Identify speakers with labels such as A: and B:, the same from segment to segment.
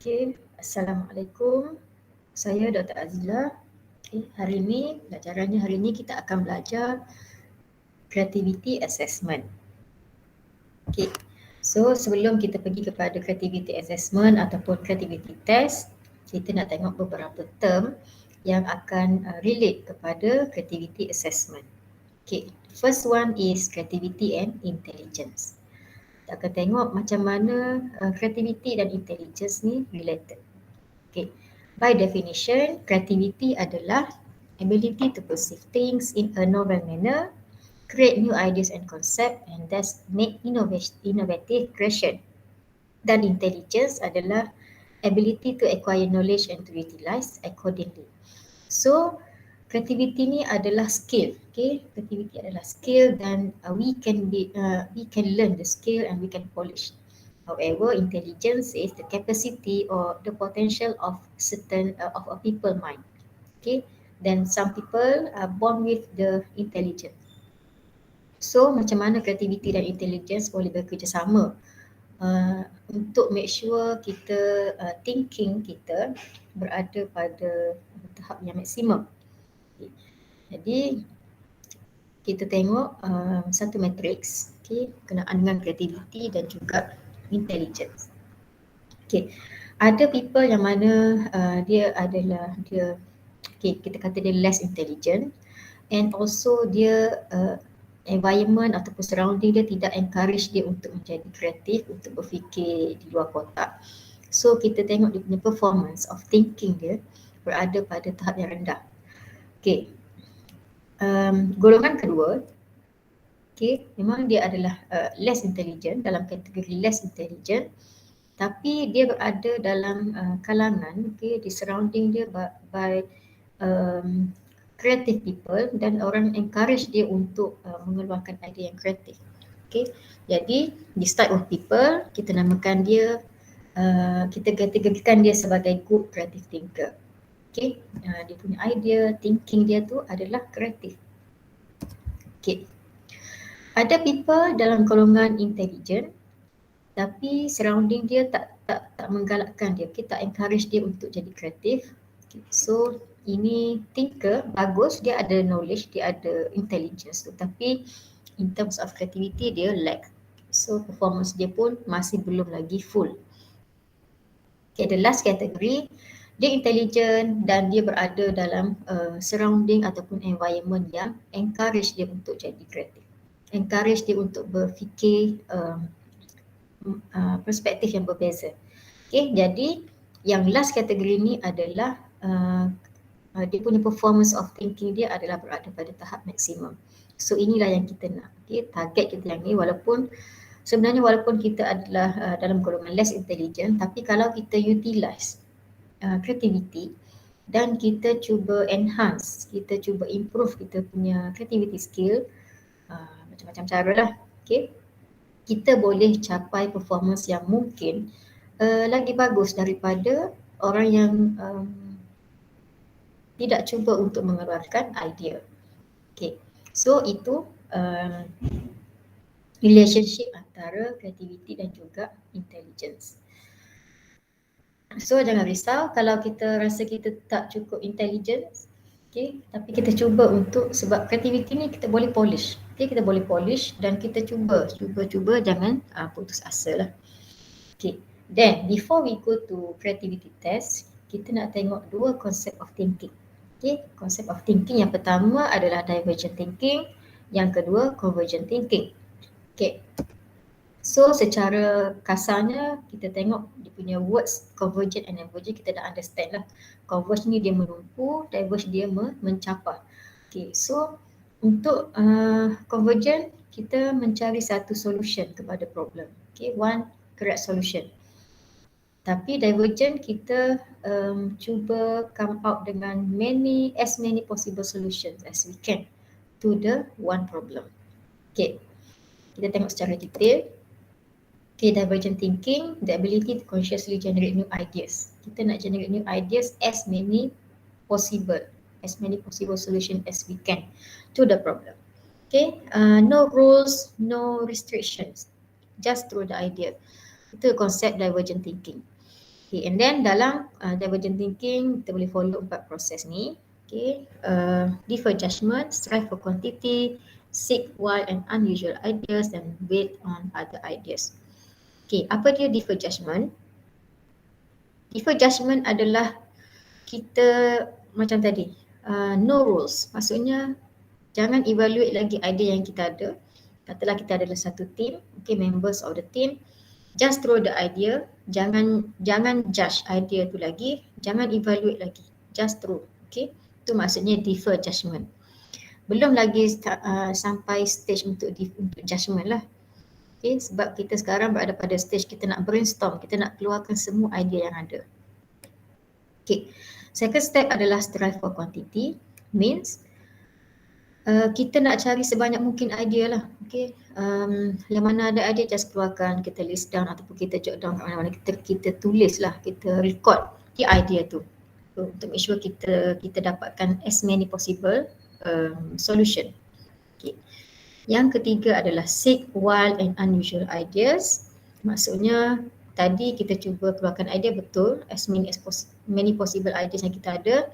A: Okay, Assalamualaikum. Saya Dr. Azila. Okay, hari ini, pelajarannya hari ini kita akan belajar creativity assessment. Okay, so sebelum kita pergi kepada creativity assessment ataupun creativity test, kita nak tengok beberapa term yang akan relate kepada creativity assessment. Okay, first one is creativity and intelligence. Kita akan tengok macam mana creativity dan intelligence ni related. Okay. By definition, creativity adalah ability to perceive things in a novel manner, create new ideas and concepts, and thus make innovative creation. Dan intelligence adalah ability to acquire knowledge and to utilize accordingly. So, creativity ni adalah skill. Okay, creativity adalah skill dan we can learn the skill and we can polish. However, intelligence is the capacity or the potential of certain of a people mind. Okay, then some people are born with the intelligence. So, macam mana creativity dan intelligence boleh bekerjasama untuk make sure kita thinking kita berada pada tahap yang maksimum. Okay. Jadi kita tengok satu matrix, okay, berkenaan dengan creativity dan juga intelligence. Okay, ada people yang mana dia okay, kita kata dia less intelligent, and also dia environment ataupun surrounding dia tidak encourage dia untuk menjadi kreatif, untuk berfikir di luar kotak. So kita tengok dia punya performance of thinking dia berada pada tahap yang rendah. Okay, golongan kedua, okay, memang dia adalah less intelligent, dalam kategori less intelligent, tapi dia berada dalam kalangan, okay, di surrounding dia by creative people dan orang encourage dia untuk mengeluarkan idea yang kreatif. Okay, jadi this type of people kita namakan dia, kita kategorikan dia sebagai good creative thinker. Okay, dia punya idea, thinking dia tu adalah kreatif. Okay, ada people dalam golongan intelligent tapi surrounding dia tak menggalakkan dia, kita encourage dia untuk jadi kreatif. Okay. So ini thinker bagus, dia ada knowledge, dia ada intelligence, tetapi in terms of creativity dia lack. So performance dia pun masih belum lagi full. Okay, the last category, dia intelligent dan dia berada dalam surrounding ataupun environment yang encourage dia untuk jadi kreatif, encourage dia untuk berfikir perspektif yang berbeza. Okay, jadi yang last kategori ni adalah dia punya performance of thinking dia adalah berada pada tahap maksimum. So inilah yang kita nak. Okay, target kita yang ni, walaupun kita adalah dalam golongan less intelligent, tapi kalau kita utilize creativity dan kita cuba enhance, kita cuba improve kita punya creativity skill, macam-macam cara lah. Okay, kita boleh capai performance yang mungkin lagi bagus daripada orang yang tidak cuba untuk mengeluarkan idea. Okay, so itu relationship antara creativity dan juga intelligence. So jangan risau kalau kita rasa kita tak cukup intelligence, okay, tapi kita cuba untuk, sebab creativity ni kita boleh polish. Okay, kita boleh polish dan kita cuba jangan putus asa lah. Okay, then before we go to creativity test, kita nak tengok dua konsep of thinking. Okay, konsep of thinking yang pertama adalah divergent thinking, yang kedua convergent thinking. Okay, so secara kasarnya kita tengok dia punya words convergent and divergent, kita dah understand lah. Converge ni dia menumpu, diverge dia mencapai. Okay, so untuk convergent kita mencari satu solution kepada problem. Okay, one correct solution. Tapi divergent kita cuba come out dengan as many possible solutions as we can to the one problem. Okay, kita tengok secara detail. Okay, divergent thinking, the ability to consciously generate new ideas. Kita nak generate new ideas as many possible solutions as we can to the problem. Okay, no rules, no restrictions, just through the idea. Itu konsep divergent thinking. Okay, and then dalam divergent thinking, kita boleh follow 4 proses ni. Okay, defer judgment, strive for quantity, seek wild and unusual ideas, and wait on other ideas. Okay, apa dia defer judgment? Defer judgment adalah kita macam tadi, no rules. Maksudnya jangan evaluate lagi idea yang kita ada. Katalah kita adalah satu team, okay, members of the team. Just throw the idea, jangan judge idea tu lagi, jangan evaluate lagi, just throw. Okay, itu maksudnya defer judgment. Belum lagi sampai stage untuk judgment lah. Okay, sebab kita sekarang berada pada stage kita nak brainstorm, kita nak keluarkan semua idea yang ada. Okay, second step adalah strive for quantity, means kita nak cari sebanyak mungkin idea lah. Okay, yang mana ada idea just keluarkan, kita list down ataupun kita jot down kat mana-mana, kita tulis lah, kita record the idea tu untuk make sure kita dapatkan as many possible solution. Okay. Yang ketiga adalah seek wild and unusual ideas. Maksudnya tadi kita cuba keluarkan idea betul, as many possible ideas yang kita ada.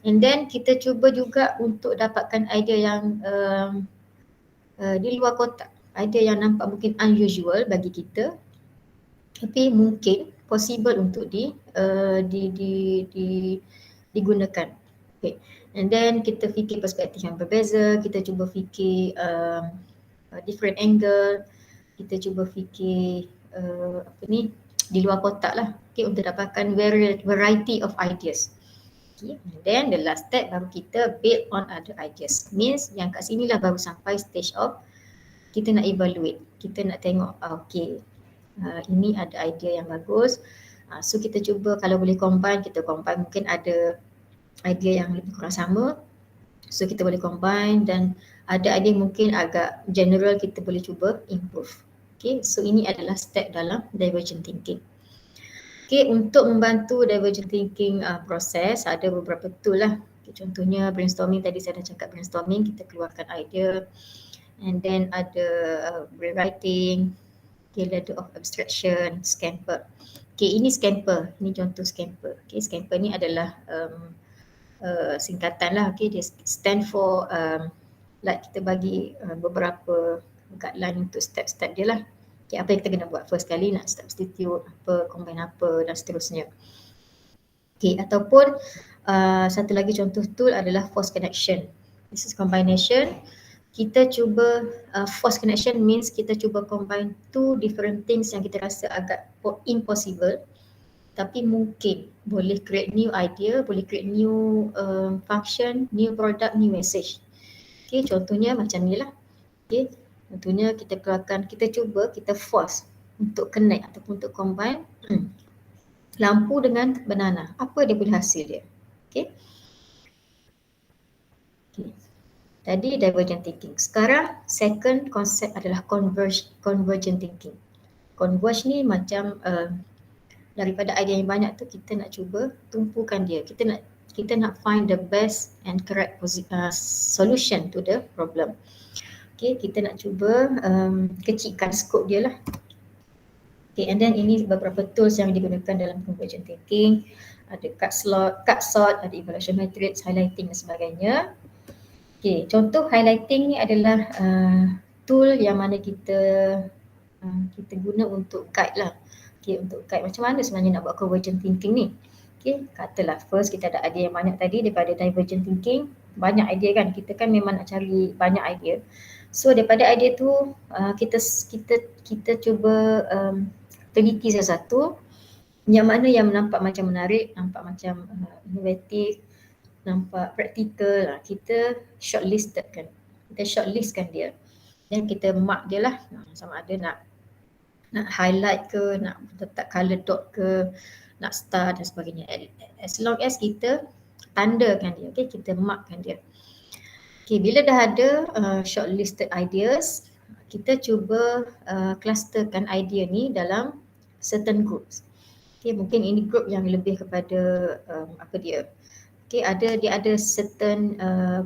A: And then kita cuba juga untuk dapatkan idea yang di luar kotak, idea yang nampak mungkin unusual bagi kita, tapi mungkin possible untuk digunakan. Okay. And then kita fikir perspektif yang berbeza, kita cuba fikir different angle, kita cuba fikir di luar kotak lah, okay, untuk dapatkan variety of ideas. Okay. And then the last step baru kita build on other ideas. Means yang kat sini lah baru sampai stage of kita nak evaluate. Kita nak tengok, okay, ini ada idea yang bagus. So kita cuba kalau boleh combine, kita combine. Mungkin ada idea yang lebih kurang sama. So kita boleh combine, dan ada idea mungkin agak general, kita boleh cuba improve. Okay, so ini adalah step dalam divergent thinking. Okay, untuk membantu divergent thinking proses, ada beberapa tool lah. Okay, contohnya brainstorming, tadi saya dah cakap brainstorming, kita keluarkan idea. And then ada rewriting, okay, ladder of abstraction, Scamper. Okay, ini Scamper, ini contoh Scamper. Okay, Scamper ni adalah singkatan lah. Okay, dia stand for like kita bagi beberapa guideline untuk step-step dia lah. Okay, apa yang kita kena buat first kali, nak substitute apa, combine apa, dan seterusnya. Okay, ataupun satu lagi contoh tool adalah force connection. This is combination. Kita cuba force connection means kita cuba combine two different things yang kita rasa agak impossible, tapi mungkin boleh create new idea, boleh create new function, new product, new message. Okay, contohnya macam ni lah. Okay, contohnya kita keluarkan, kita cuba, kita force untuk connect ataupun untuk combine lampu dengan banana. Apa dia boleh hasil dia? Okay. Okay. Tadi divergent thinking. Sekarang second konsep adalah convergent thinking. Converge ni macam daripada idea yang banyak tu, kita nak cuba tumpukan dia. Kita nak find the best and correct solution to the problem. Okay, kita nak cuba kecilkan skop dia lah. Okay, and then ini beberapa tools yang digunakan dalam convergent thinking. Ada cut sort, ada evaluation matrix, highlighting dan sebagainya. Okay, contoh highlighting ni adalah tool yang mana kita guna untuk guide lah. Okay, untuk guide macam mana sebenarnya nak buat convergent thinking ni. Okay, katalah first kita ada idea yang banyak tadi daripada divergent thinking. Banyak idea kan, kita kan memang nak cari banyak idea. So daripada idea tu kita cuba teliti satu-satu yang mana yang nampak macam menarik, nampak macam inovatif, nampak praktikal, kita shortlistkan dia, dan kita mark dia lah, sama ada nak highlight ke, nak letak color dot ke, nak star dan sebagainya. As long as kita tandakan dia, okay, kita markkan dia. Okay, bila dah ada shortlisted ideas, kita cuba clusterkan idea ni dalam certain groups. Okay, mungkin ini group yang lebih kepada okay, dia ada certain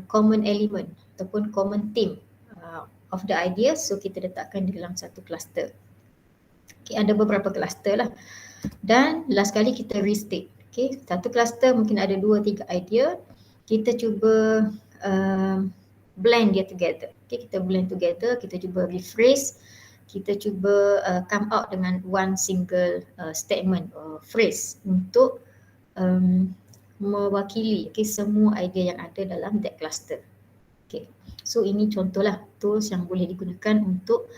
A: common element ataupun common theme of the idea, so kita letakkan di dalam satu cluster. Okay, ada beberapa kluster lah. Dan last kali kita restate. Okay, satu kluster mungkin ada 2-3 idea. Kita cuba blend dia together. Okay, kita blend together, kita cuba rephrase, kita cuba come out dengan one single statement or phrase untuk mewakili semua idea yang ada dalam that cluster. Okay. So ini contohlah tools yang boleh digunakan untuk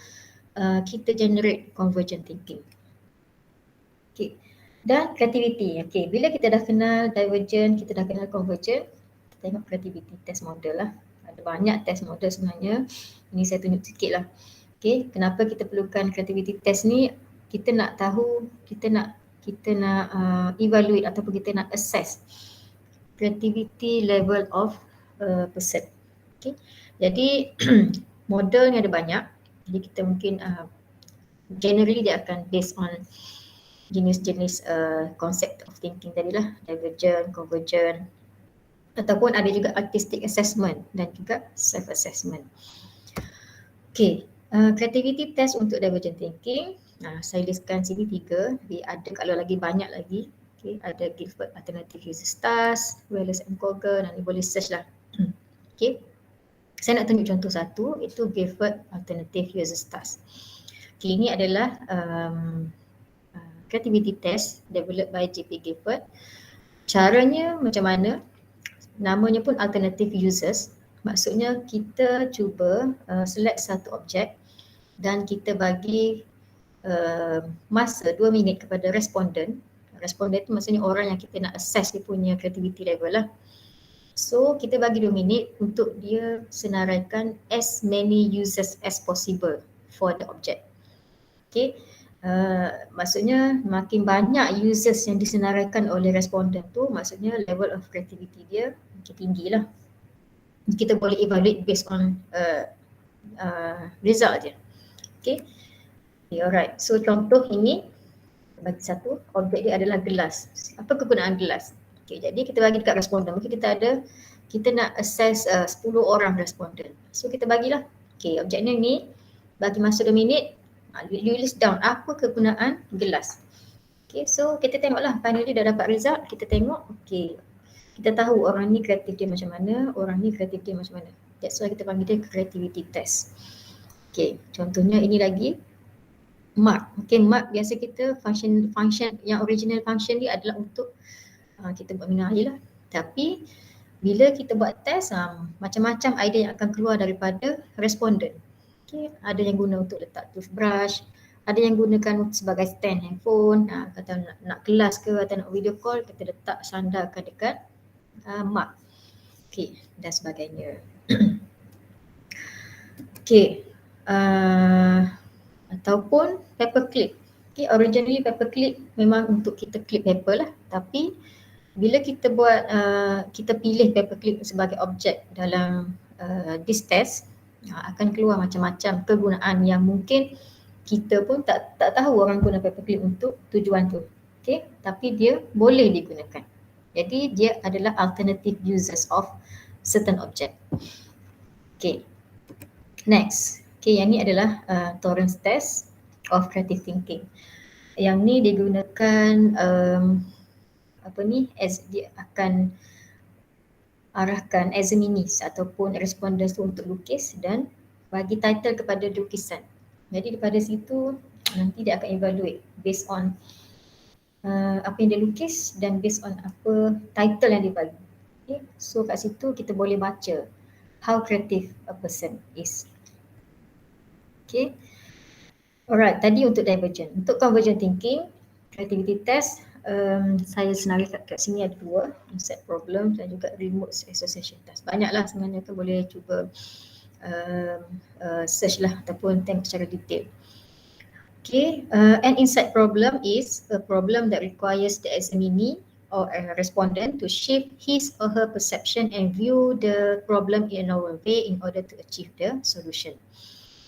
A: kita generate convergent thinking. Okay. Dan creativity. Okay. Bila kita dah kenal divergent, kita dah kenal convergent, kita tengok creativity test model lah. Ada banyak test model sebenarnya. Ini saya tunjuk sikit lah. Okay. Kenapa kita perlukan creativity test ni? Kita nak tahu, kita nak evaluate ataupun kita nak assess creativity level of person. Okay. Jadi modelnya ada banyak. Jadi kita mungkin generally dia akan based on jenis-jenis concept of thinking tadilah, divergent, convergent, ataupun ada juga artistic assessment dan juga self-assessment. Okay, creativity test untuk divergent thinking, saya listkan sini 3, tapi ada kalau lagi banyak lagi. Okay, ada Guilford Alternative User Task, Wallace and Kogan, dan boleh search lah. Okay, saya nak tunjuk contoh satu, itu Guilford Alternative User Task. Okay, ini adalah creativity test developed by J.P. Guilford. Caranya macam mana? Namanya pun alternative users. Maksudnya kita cuba select satu objek dan kita bagi masa 2 minit kepada responden. Responden itu maksudnya orang yang kita nak assess dia punya creativity level lah. So kita bagi 2 minit untuk dia senaraikan as many users as possible for the object. Okay. Maksudnya makin banyak users yang disenaraikan oleh responden tu, maksudnya level of creativity dia makin tinggi lah. Kita boleh evaluate based on result je. Okay. Alright, so contoh ini bagi satu, objek dia adalah gelas. Apa kegunaan gelas? Okay, jadi kita bagi dekat responden, mungkin kita nak assess 10 orang responden. So kita bagilah, okay, objeknya ni, bagi masa 2 minit, you list down apa kegunaan gelas. Okay, so kita tengoklah, finally dah dapat result, kita tengok, okay, kita tahu orang ni kreatif dia macam mana, orang ni kreatif dia macam mana. That's why kita panggil dia creativity test. Okay, contohnya ini lagi, mark. Okay, mark biasa kita function yang original function dia adalah untuk kita buat minah je lah. Tapi bila kita buat test, macam-macam idea yang akan keluar daripada responden. Okay, ada yang guna untuk letak toothbrush, ada yang gunakan sebagai stand handphone, kata nak kelas ke atau nak video call, kita letak sandarkan dekat mark. Okay, dan sebagainya. Okay, ataupun paperclip. Okay, originally paperclip memang untuk kita clip paper lah, tapi bila kita buat, kita pilih paperclip sebagai objek dalam this test, akan keluar macam-macam kegunaan yang mungkin kita pun tak tahu orang guna paperclip untuk tujuan tu. Okay, tapi dia boleh digunakan. Jadi dia adalah alternative uses of certain object. Okay, next. Okay, yang ni adalah Torrance test of creative thinking. Yang ni digunakan as dia akan arahkan examinees ataupun respondents untuk lukis dan bagi title kepada lukisan. Jadi daripada situ nanti dia akan evaluate based on apa yang dia lukis dan based on apa title yang dia bagi. Okay. So kat situ kita boleh baca how creative a person is. Okay. Alright, tadi untuk divergent. Untuk convergent thinking, creativity test, saya senari kat sini ada 2, insight problem dan juga remote association test. Banyaklah sebenarnya tu, boleh cuba search lah ataupun tengok secara detail. Okay, an insight problem is a problem that requires the examinee or a respondent to shift his or her perception and view the problem in a novel way in order to achieve the solution.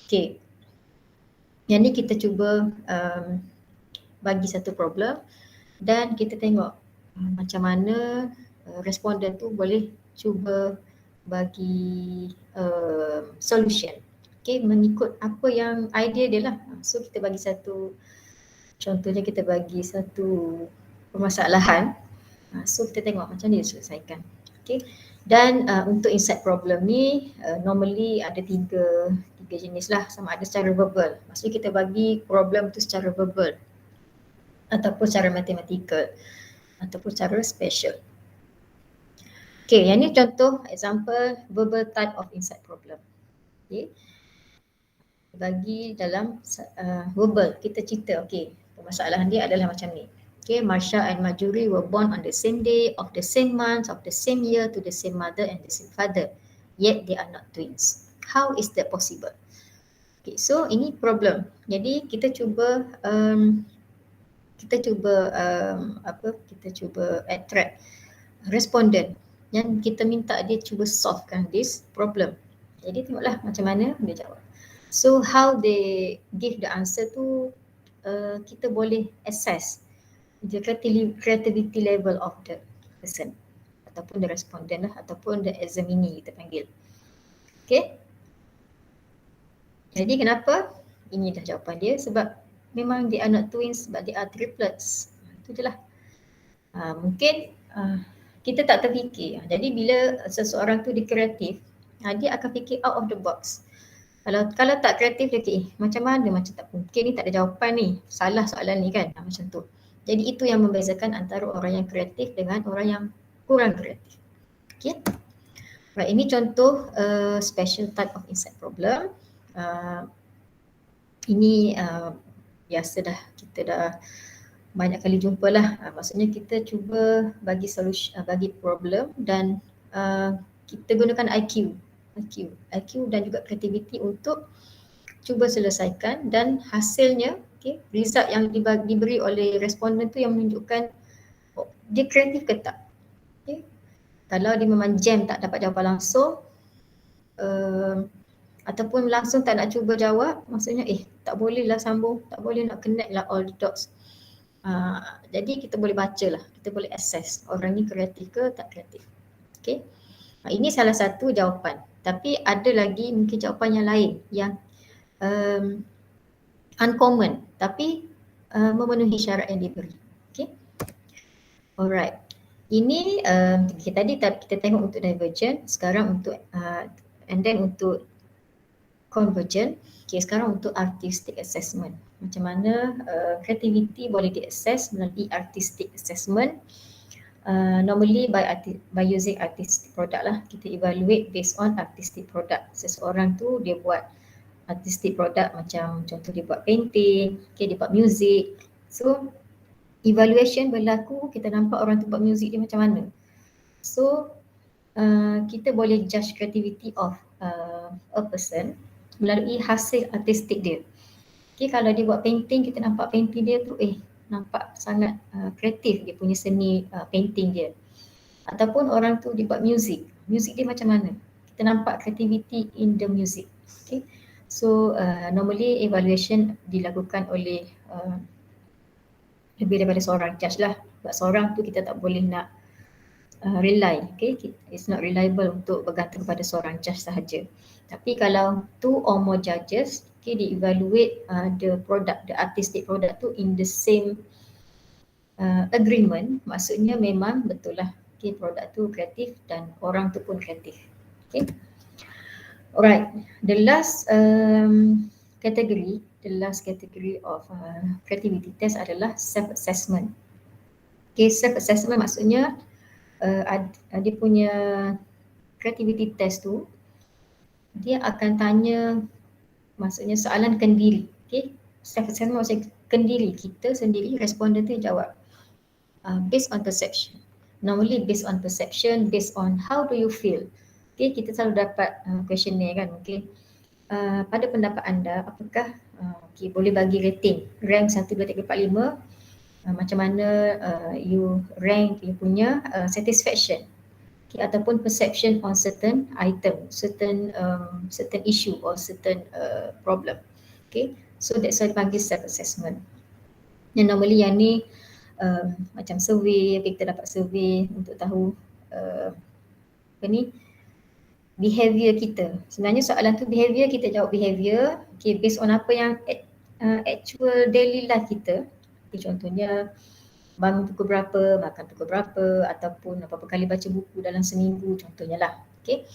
A: Okay, yang ni kita cuba bagi satu problem dan kita tengok macam mana responden tu boleh cuba bagi solution. Okay, mengikut apa yang idea dia lah. So kita bagi satu Contohnya kita bagi satu permasalahan, so kita tengok macam ni diselesaikan. Okay. Dan untuk insight problem ni normally ada tiga jenis lah, sama ada secara verbal. Maksudnya kita bagi problem tu secara verbal ataupun secara matematikal ataupun secara special. Okay, yang ni contoh example verbal type of insight problem. Okay. Bagi dalam verbal, kita cerita, okay, permasalahan dia adalah macam ni. Okay, Marsha and Marjorie were born on the same day, of the same month, of the same year, to the same mother and the same father. Yet they are not twins. How is that possible? Okay, so ini problem. Jadi kita cuba kita cuba attract respondent yang kita minta dia cuba solvekan this problem. Jadi tengoklah macam mana dia jawab. So how they give the answer tu kita boleh assess the creativity level of the person ataupun the respondent lah, ataupun the examinee kita panggil. Okay. Jadi kenapa? Ini dah jawapan dia, sebab memang they are not twins but they are triplets. Itu je lah. Mungkin kita tak terfikir. Jadi bila seseorang tu dia kreatif, dia akan fikir out of the box. Kalau tak kreatif dia macam mana, macam tak mungkin ni, tak ada jawapan ni, salah soalan ni kan, macam tu. Jadi itu yang membezakan antara orang yang kreatif dengan orang yang kurang kreatif. Okay. Right, ini contoh special type of insight problem. Ini biasa dah, kita dah banyak kali jumpa lah. Maksudnya kita cuba bagi solusi, bagi problem dan kita gunakan IQ dan juga kreativiti untuk cuba selesaikan, dan hasilnya, okay, result yang diberi oleh responden tu yang menunjukkan dia kreatif ke tak. Okay. Kalau dia memang jam, tak dapat jawapan langsung, ataupun langsung tak nak cuba jawab, maksudnya tak boleh lah sambung, tak boleh nak connect lah all the dots. Jadi kita boleh baca lah, kita boleh assess orang ni kreatif ke tak kreatif. Okay. Ini salah satu jawapan, tapi ada lagi mungkin jawapan yang lain yang uncommon tapi memenuhi syarat yang diberi. Okay. Alright. Ini tadi kita tengok untuk divergent, sekarang untuk and then untuk convergent. Okay, sekarang untuk artistic assessment. Macam mana creativity boleh di-assess melalui artistic assessment. Normally by using artistic product lah. Kita evaluate based on artistic product. Seseorang tu dia buat artistic product, macam contoh dia buat painting, okay, dia buat music. So evaluation berlaku, kita nampak orang tu buat music dia macam mana. So kita boleh judge creativity of a person melalui hasil artistik dia. Okay, kalau dia buat painting, kita nampak painting dia tu nampak sangat kreatif, dia punya seni painting dia. Ataupun orang tu dia buat music dia macam mana, kita nampak creativity in the music. Okay. So normally evaluation dilakukan oleh lebih daripada seorang judge lah. Sebab seorang tu kita tak boleh nak rely, okay? It's not reliable untuk bergantung kepada seorang judge sahaja. Tapi kalau 2 or more judges, okay, they evaluate the artistic product tu in the same agreement, maksudnya memang betul lah, okay, produk tu kreatif dan orang tu pun kreatif. Okay. Alright, the last category of creativity test adalah self-assessment. Okay, self-assessment maksudnya dia punya creativity test tu, dia akan tanya, maksudnya soalan kendiri. Okay, self-assessment maksudnya kendiri, kita sendiri, responden tu jawab based on perception. Normally based on perception, based on how do you feel. Okay, kita selalu dapat questionnaire kan, mungkin pada pendapat anda, apakah boleh bagi rating, rank 1, 2, 3, 4, 5, macam mana you rank you punya satisfaction, okay, ataupun perception on certain item, certain issue or certain problem. Okay, so that's why dipanggil self-assessment. Yang normally yang ni macam survey, kita dapat survey untuk tahu behavior kita. Sebenarnya soalan tu behavior, kita jawab behavior, okay, based on apa yang actual daily life kita, contohnya bangun pukul berapa, makan pukul berapa, ataupun berapa kali baca buku dalam seminggu contohnya lah. Okay.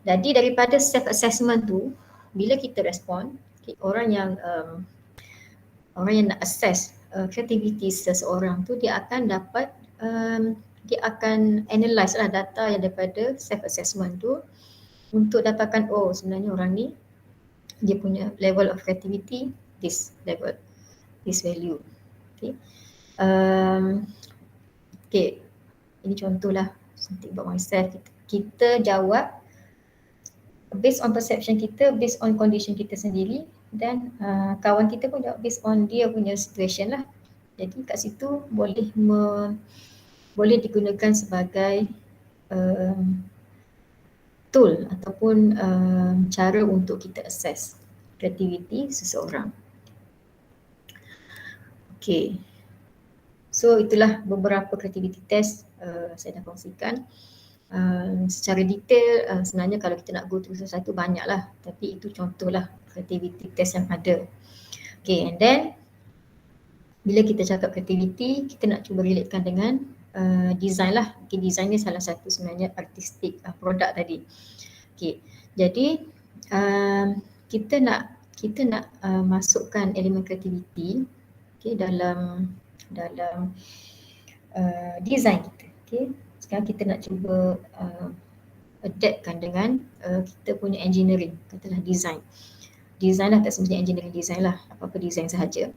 A: Jadi daripada self assessment tu, bila kita respon, okay, orang yang nak assess kreativiti seseorang tu, dia akan dapat dia akan analyse lah data yang daripada self assessment tu untuk dapatkan oh sebenarnya orang ni dia punya level of creativity this level, this value. Okay. Okay, ini contohlah something about myself. Kita jawab based on perception kita, based on condition kita sendiri, dan kawan kita pun jawab based on dia punya situation lah. Jadi kat situ boleh digunakan sebagai tool ataupun cara untuk kita assess kreativiti seseorang. Okay. So itulah beberapa creativity test saya dah kongsikan. Secara detail sebenarnya kalau kita nak go through satu banyak lah, tapi itu contohlah creativity test yang ada. Okay, and then bila kita cakap creativity, kita nak cuba relatekan dengan design lah. Okay, design ni salah satu sebenarnya artistic produk tadi. Okay, jadi kita nak masukkan elemen creativity dalam design kita. Okay. Sekarang kita nak cuba adaptkan dengan kita punya engineering, katalah design. Design lah, tak semestinya engineering design lah, apa-apa design sahaja.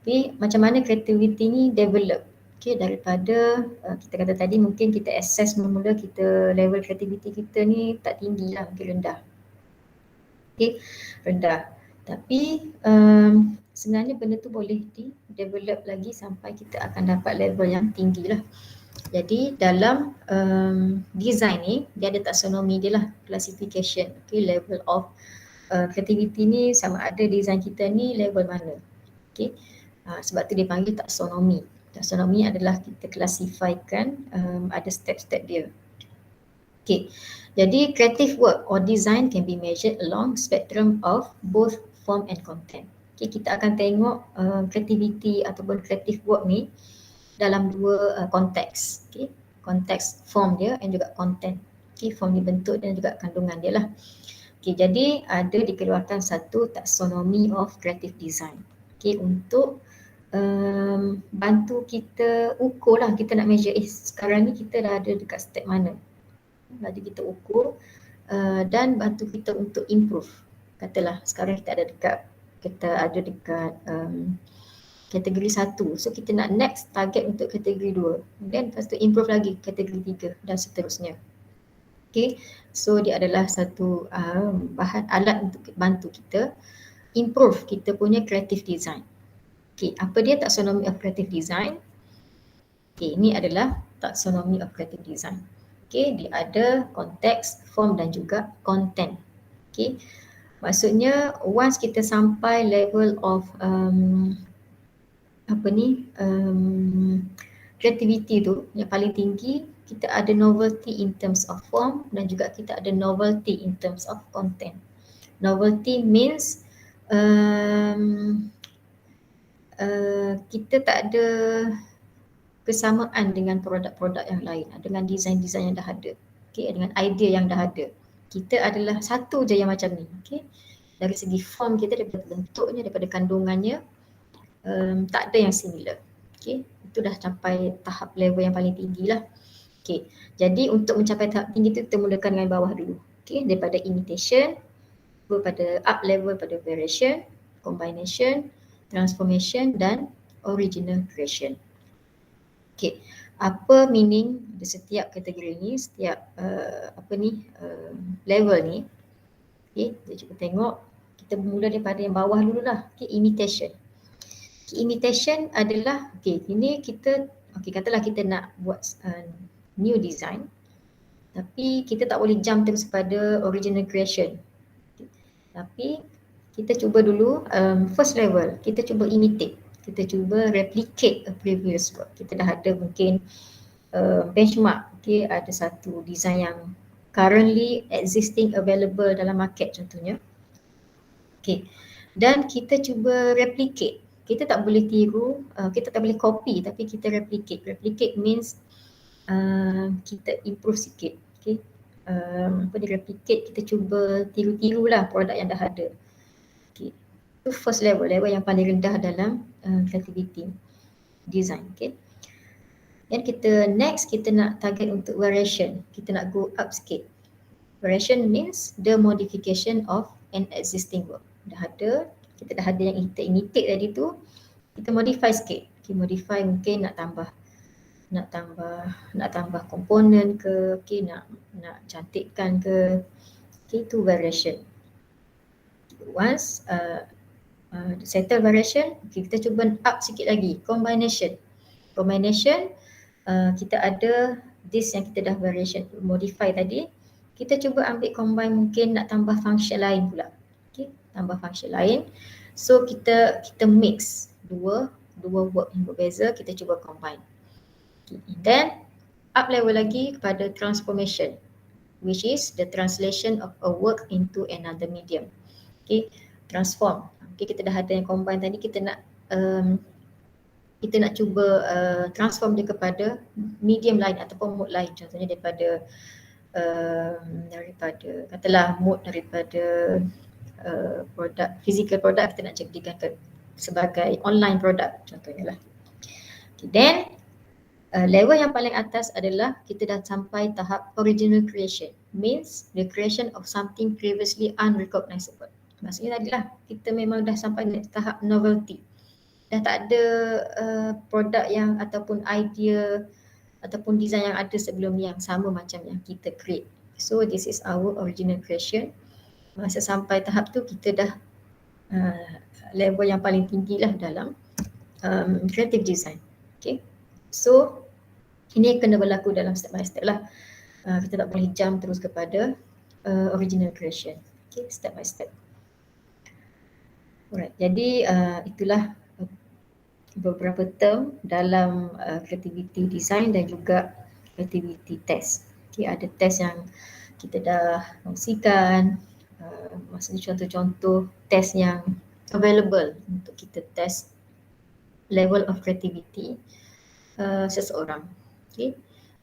A: Tapi macam mana creativity ni develop? Okay, daripada kita kata tadi mungkin kita assess mula kita level creativity kita ni tak tinggi lah, mungkin rendah. Okay, rendah. Tapi sebenarnya benda tu boleh di-develop lagi sampai kita akan dapat level yang tinggi lah. Jadi dalam design ni, dia ada taksonomi dia lah, classification. Okay, level of creativity ni sama ada design kita ni level mana. Okay, sebab tu dia panggil taksonomi. Taksonomi adalah kita classifykan ada step-step dia. Okay, jadi creative work or design can be measured along spectrum of both form and content. Okay, kita akan tengok creativity ataupun creative work ni dalam dua konteks. Okay, konteks form dia dan juga content. Okay, form ni bentuk dan juga kandungan dia lah. Okay, jadi ada dikeluarkan satu taksonomi of creative design. Okay, untuk bantu kita ukur lah, kita nak measure sekarang ni kita dah ada dekat step mana. Jadi kita ukur dan bantu kita untuk improve. Katalah sekarang kita ada dekat kategori 1. So kita nak next target untuk kategori 2. Then lepas tu improve lagi kategori 3 dan seterusnya. Okay, so dia adalah satu bahan alat untuk bantu kita improve kita punya creative design. Okay, apa dia taksonomi of creative design? Okay, ini adalah taksonomi of creative design. Okay, dia ada konteks, form dan juga content. Okay, maksudnya once kita sampai level of creativity tu yang paling tinggi, kita ada novelty in terms of form dan juga kita ada novelty in terms of content. Novelty means kita tak ada kesamaan dengan produk-produk yang lain, dengan design-design yang dah ada, okay, dengan idea yang dah ada. Kita adalah satu je yang macam ni. Okay. Dari segi form kita, daripada bentuknya, daripada kandungannya, tak ada yang similar. Okay. Itu dah capai tahap level yang paling tinggi lah. Okay. Jadi untuk mencapai tahap tinggi tu kita mulakan dengan bawah dulu. Okay. Daripada imitation, pada up level pada variation, combination, transformation dan original creation. Okay, apa meaning di setiap kategori ni, setiap level ni? Okay, kita cuba tengok. Kita bermula daripada yang bawah dulu lah. Okay, imitation. Okay, imitation adalah, okay, ini kita, okay, katalah kita nak buat new design, tapi kita tak boleh jump terus pada original creation. Okay, tapi kita cuba dulu first level, kita cuba imitate, kita cuba replicate a previous work. Kita dah ada mungkin benchmark, okay, ada satu design yang currently existing available dalam market contohnya. Okay, dan kita cuba replicate, kita tak boleh tiru, kita tak boleh copy tapi kita replicate. Replicate means kita improve sikit. Okay. Apa dia replicate, kita cuba tiru-tiru lah produk yang dah ada. Okay. Itu first level yang paling rendah dalam creativity design. Okay. Dan next kita nak target untuk variation. Kita nak go up sikit. Variation means the modification of an existing work. Kita dah ada yang kita imitate tadi tu, kita modify sikit. Okay, modify mungkin nak tambah komponen ke, okay, nak cantikkan ke. Okay, itu variation. Once settle variation, okay, kita cuba up sikit lagi, combination. Kita ada this yang kita dah variation modify tadi, kita cuba ambil combine, mungkin nak tambah function lain pula. Okay, tambah function lain. So kita mix dua work yang berbeza, kita cuba combine. Okay. Then up level lagi kepada transformation, which is the translation of a work into another medium. Okay, transform. Okay, kita dah ada yang combine tadi, kita nak cuba transform dia kepada medium lain ataupun mode lain. Contohnya daripada katalah mode daripada produk, physical product, kita nak jadikan sebagai online product contohnya lah. Okay, then level yang paling atas adalah kita dah sampai tahap original creation, means the creation of something previously unrecognizable. Maksudnya tadilah kita memang dah sampai tahap novelty. Dah tak ada produk yang ataupun idea ataupun design yang ada sebelum ni yang sama macam yang kita create. So this is our original creation. Masa sampai tahap tu kita dah level yang paling tinggi lah dalam creative design. Okay. So ini kena berlaku dalam step by step lah. Kita tak boleh jump terus kepada original creation. Okay, step by step. Alright, jadi itulah beberapa term dalam creativity design dan juga creativity test. Okay, ada test yang kita dah kongsikan, maksudnya contoh-contoh test yang available untuk kita test level of creativity seseorang. Okay.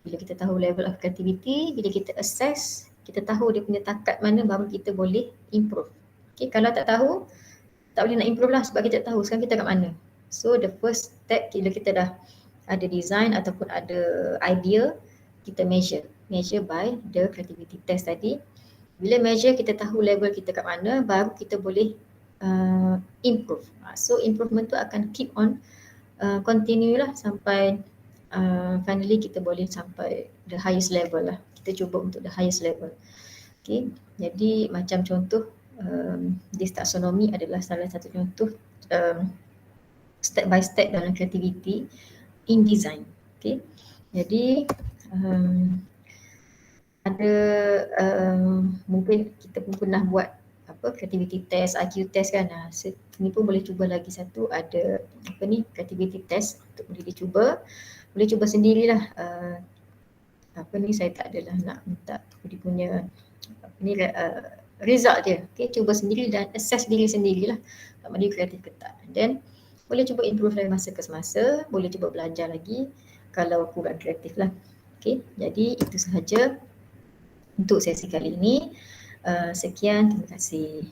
A: Bila kita tahu level of creativity, bila kita assess, kita tahu dia punya takat mana, baru kita boleh improve. Okay. Kalau tak tahu, tak boleh nak improve lah sebab kita tak tahu sekarang kita kat mana. So the first step, bila kita dah ada design ataupun ada idea, kita measure by the creativity test tadi. Bila measure, kita tahu level kita kat mana, baru kita boleh improve. So improvement tu akan keep on continue lah sampai finally kita boleh sampai the highest level lah. Kita cuba untuk the highest level. Okay, jadi macam contoh this taxonomy adalah salah satu contoh step by step dalam creativity in design. Okay, jadi ada mungkin kita pun pernah buat creativity test, IQ test kan. Ini pun boleh cuba lagi satu, ada creativity test untuk boleh dicuba. Boleh cuba sendirilah. Saya tak adalah nak minta dia punya result dia. Okay, cuba sendiri dan assess diri sendirilah sama dia kreatif ke tak. Dan boleh cuba improve dari masa ke semasa, boleh cuba belajar lagi kalau kurang kreatif lah. Okay, jadi itu sahaja untuk sesi kali ini. Sekian, terima kasih.